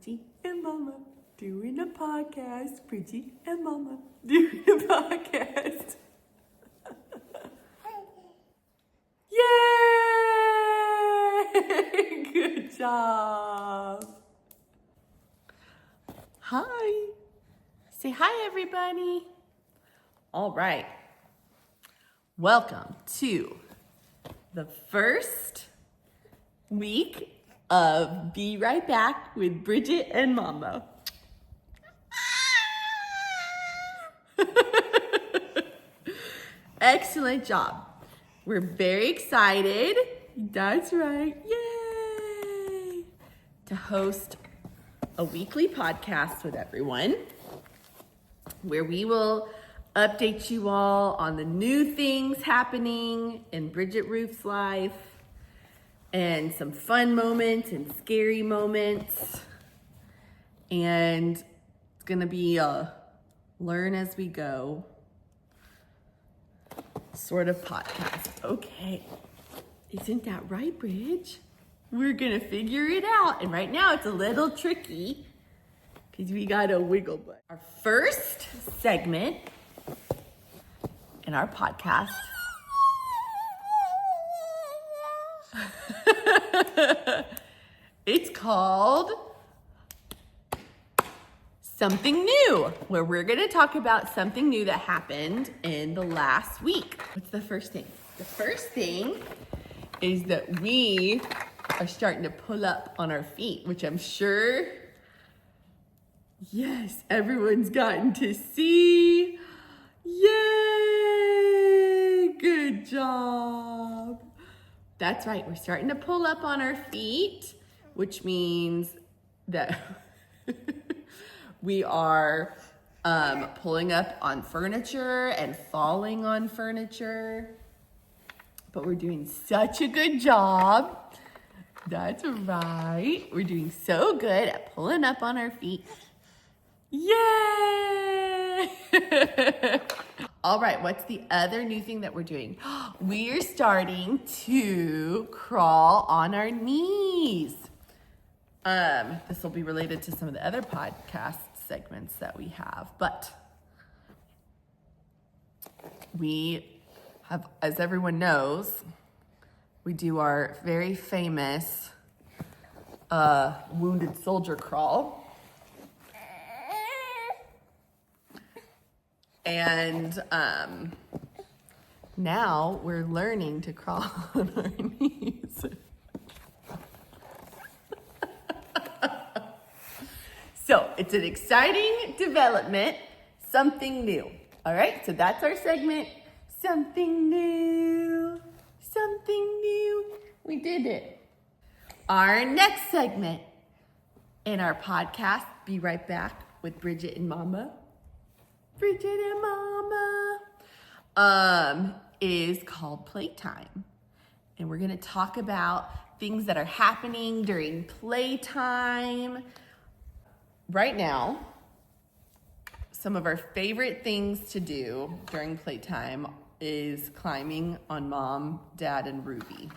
Bridget and Mama doing a podcast. Bridget and Mama doing a podcast. Yay! Good job. Hi. Say hi, everybody. All right. Welcome to the first week of Be Right Back with Bridget and Mama. Excellent job. We're very excited. That's right. Yay! To host a weekly podcast with everyone where we will update you all on the new things happening in Bridget Roof's life and some fun moments and scary moments. And it's gonna be a learn as we go sort of podcast. Okay, isn't that right, Bridge? We're gonna figure it out. And right now it's a little tricky because we gotta wiggle butt. Our first segment in our podcast it's called Something New, where we're gonna talk about something new that happened in the last week. What's the first thing? The first thing is that we are starting to pull up on our feet, which I'm sure, yes, everyone's gotten to see. Yay! Good job. That's right, we're starting to pull up on our feet, which means that we are pulling up on furniture and falling on furniture. But we're doing such a good job. That's right. We're doing so good at pulling up on our feet. Yay! All right, what's the other new thing that we're doing? We're starting to crawl on our knees. This will be related to some of the other podcast segments that we have, but we have, as everyone knows, we do our very famous wounded soldier crawl. And now we're learning to crawl on our knees. So it's an exciting development, something new. All right, so that's our segment. Something new, something new. We did it. Our next segment in our podcast, Be Right Back with Bridget and Mama. Bridget and Mama is called Playtime. And we're gonna talk about things that are happening during playtime. Right now, some of our favorite things to do during playtime is climbing on Mom, Dad, and Ruby.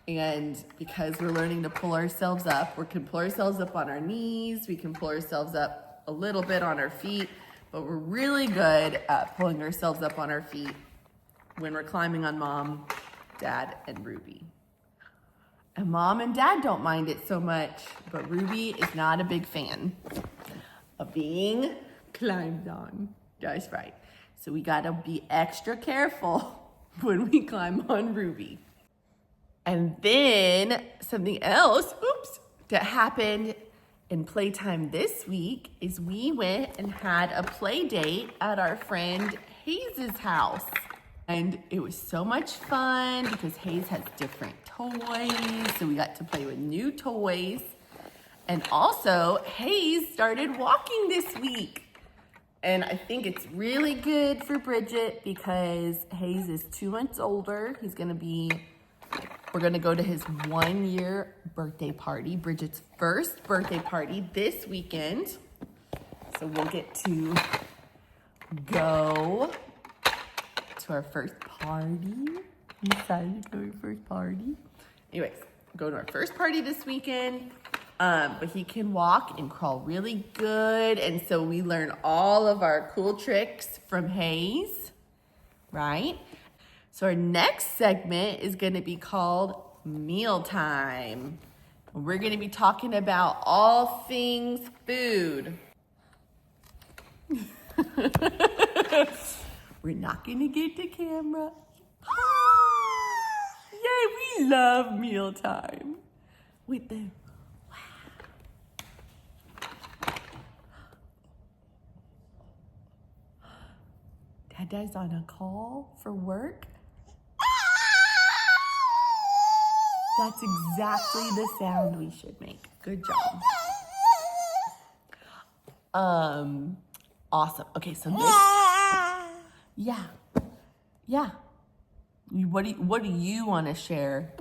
And because we're learning to pull ourselves up, we can pull ourselves up on our knees, we can pull ourselves up a little bit on our feet, but we're really good at pulling ourselves up on our feet when we're climbing on Mom, Dad, and Ruby. And Mom and Dad don't mind it so much, but Ruby is not a big fan of being climbed on. That's right. So we gotta be extra careful when we climb on Ruby. And then something else, that happened in playtime this week is we went and had a play date at our friend Hayes' house. And it was so much fun because Hayes has different toys. So we got to play with new toys. And also, Hayes started walking this week. And I think it's really good for Bridget because Hayes is 2 months older. We're gonna go to his 1-year birthday party, Bridget's first birthday party this weekend. So we'll get to go to our first party. You excited to go to our first party? Anyways, go to our first party this weekend. But he can walk and crawl really good. And so we learn all of our cool tricks from Hayes, right? So our next segment is going to be called Mealtime. We're going to be talking about all things food. We're not going to get the camera. Yay, we love mealtime. With the Dada's on a call for work. That's exactly the sound we should make. Good job. Awesome. Okay, so this. Yeah. What do you want to share?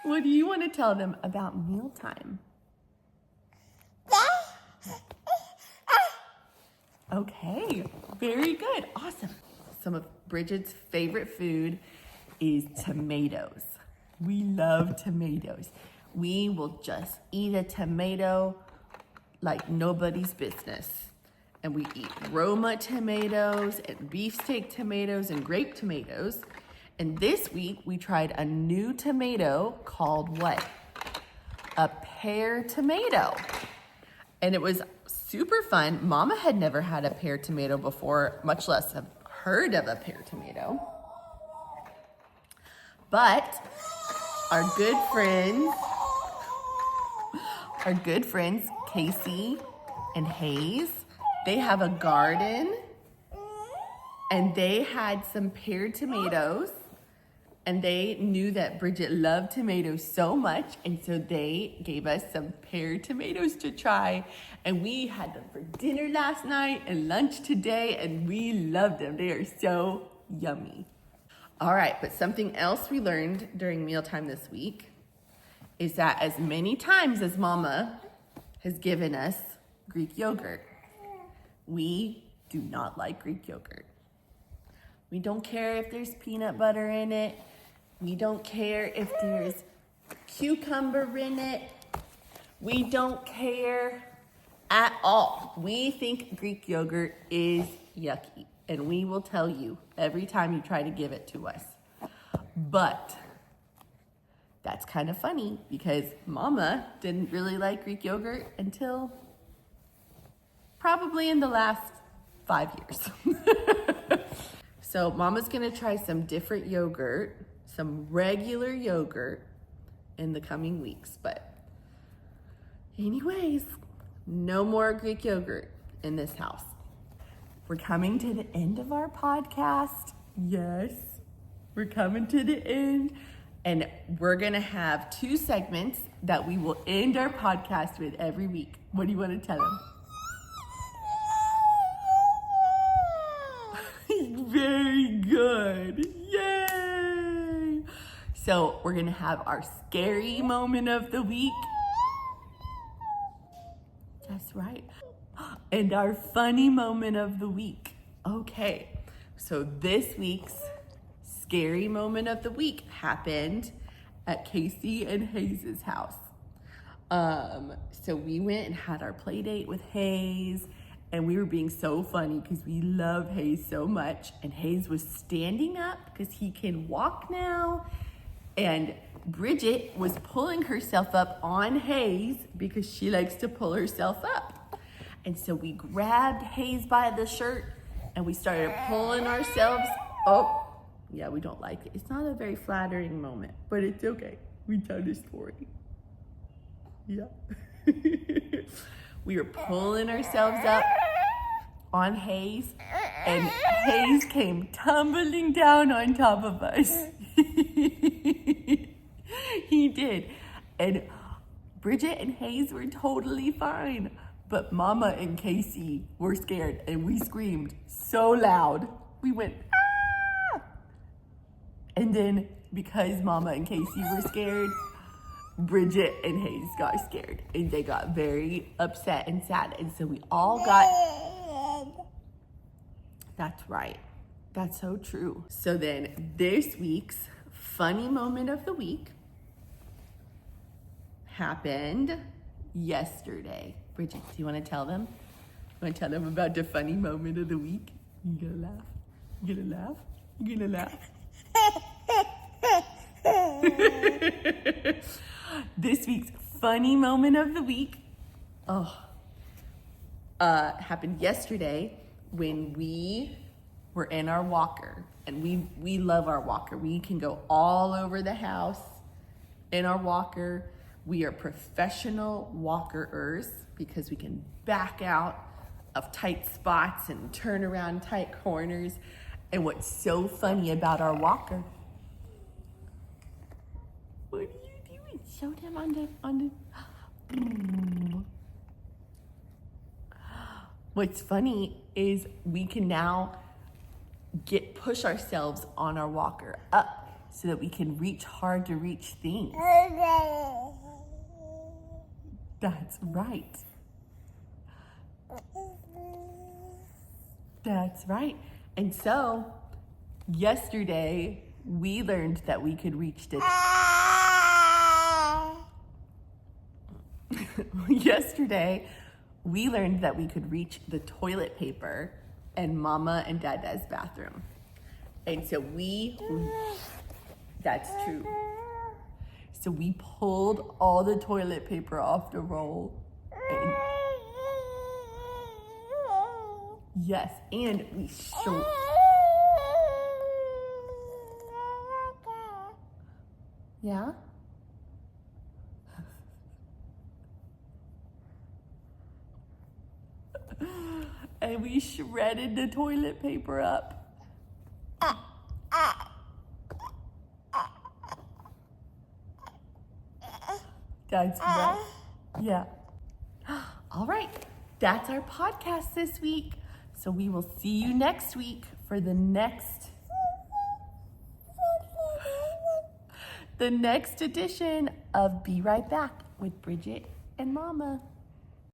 What do you want to tell them about mealtime? Okay, very good. Awesome. Some of Bridget's favorite food is tomatoes. We love tomatoes. We will just eat a tomato like nobody's business. And we eat Roma tomatoes and beefsteak tomatoes and grape tomatoes. And this week we tried a new tomato called what? A pear tomato. And it was super fun. Mama had never had a pear tomato before, much less have heard of a pear tomato. But our good friends, Casey and Hayes, they have a garden and they had some pear tomatoes. And they knew that Bridget loved tomatoes so much, and so they gave us some pear tomatoes to try. And we had them for dinner last night and lunch today, and we loved them. They are so yummy. All right, but something else we learned during mealtime this week is that as many times as Mama has given us Greek yogurt, we do not like Greek yogurt. We don't care if there's peanut butter in it. We don't care if there's cucumber in it. We don't care at all. We think Greek yogurt is yucky, and we will tell you every time you try to give it to us. But that's kind of funny because Mama didn't really like Greek yogurt until probably in the last 5 years. So Mama's gonna try some different yogurt, some regular yogurt in the coming weeks. But anyways, no more Greek yogurt in this house. We're coming to the end of our podcast. Yes, we're coming to the end. And we're gonna have 2 segments that we will end our podcast with every week. What do you wanna tell them? Very good. Yay! So we're gonna have our scary moment of the week. That's right. And our funny moment of the week. Okay, so this week's scary moment of the week happened at Casey and Hayes' house. So we went and had our play date with Hayes. And we were being so funny because we love Hayes so much. And Hayes was standing up because he can walk now. And Bridget was pulling herself up on Hayes because she likes to pull herself up. And so we grabbed Hayes by the shirt and we started pulling ourselves up. Yeah, we don't like it. It's not a very flattering moment, but it's okay. We tell the story. Yeah. We were pulling ourselves up on Hayes, and Hayes came tumbling down on top of us. He did. And Bridget and Hayes were totally fine, but Mama and Casey were scared, and we screamed so loud. We went, ah! And then because Mama and Casey were scared, Bridget and Hayes got scared and they got very upset and sad. And so we all got, that's right. That's so true. So then this week's funny moment of the week happened yesterday. Bridget, do you want to tell them? You want to tell them about the funny moment of the week? You gonna laugh? You gonna laugh? You gonna laugh? This week's funny moment of the week happened yesterday when we were in our walker. And we love our walker. We can go all over the house in our walker. We are professional walkerers because we can back out of tight spots and turn around tight corners. And what's so funny about our walker? What are you doing? Show them on the. What's funny is we can now push ourselves on our walker up so that we can reach hard to reach things. That's right. That's right. And so yesterday we learned that we could reach the yesterday we learned that we could reach the toilet paper in Mama and Dada's bathroom. And so that's true. So we pulled all the toilet paper off the roll. Yes, and we showed. Yeah? And we shredded the toilet paper up. That's right. Yeah. All right. That's our podcast this week. So we will see you next week for the next edition of Be Right Back with Bridget and Mama.